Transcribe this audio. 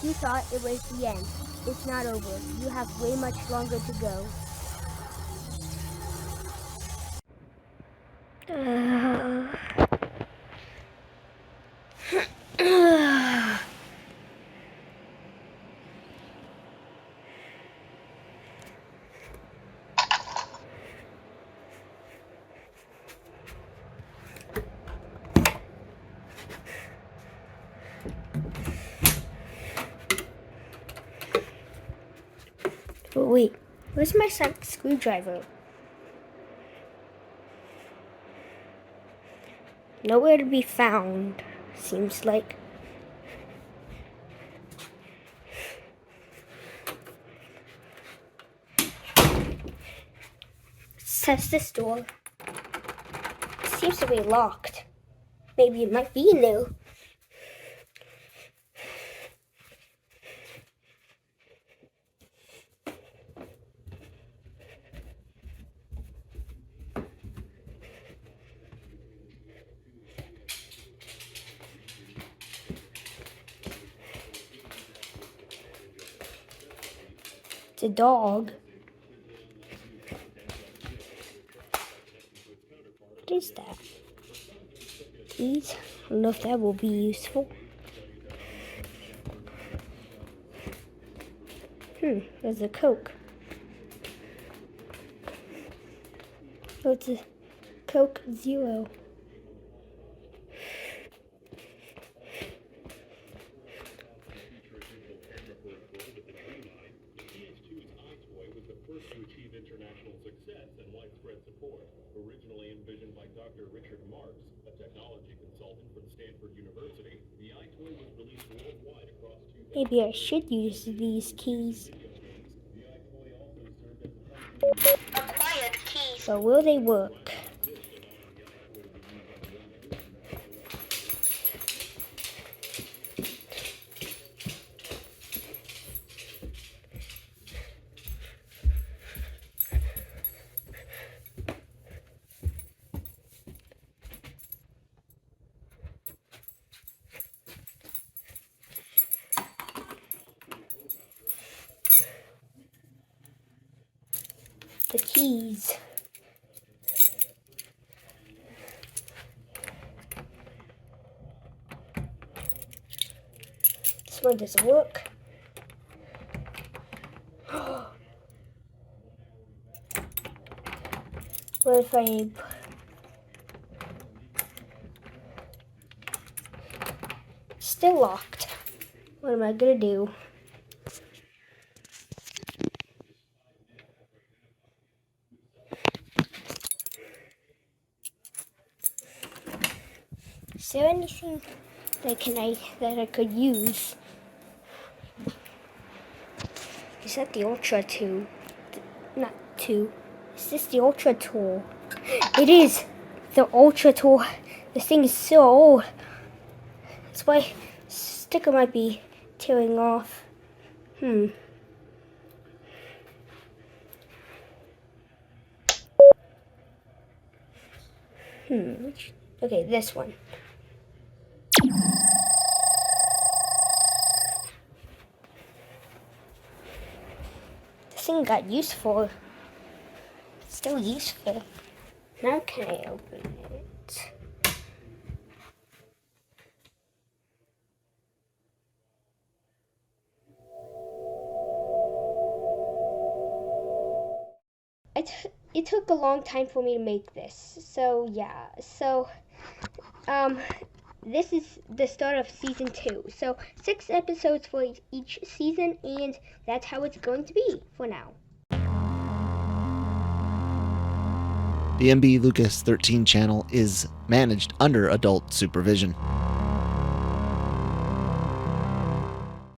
You thought it was the end. It's not over. You have way much longer to go. But wait, where's my sonic screwdriver? Nowhere to be found, seems like. Let's test this door. It seems to be locked. Maybe it might be new. It's a dog. What is that? Keys? I don't know if that will be useful. There's a Coke. Oh, it's a Coke Zero. To achieve international success and widespread support. Originally envisioned by Dr. Richard Marks, a technology consultant from Stanford University, the iToy was released worldwide across two. Maybe I should use these keys. Acquired keys. So will they work? The keys. This one doesn't work. What if I... Still locked. What am I gonna do? Is there anything that I could use? Is that the Ultra 2? Not 2. Is this the Ultra tool? It is! The Ultra tool. This thing is so old. That's why sticker might be tearing off. Okay, this one. This thing got useful. It's still useful. Now can I open it? It took a long time for me to make this. So yeah. So this is the start of season 2. So 6 episodes for each season, and that's how it's going to be for now. The MBLucas13 channel is managed under adult supervision.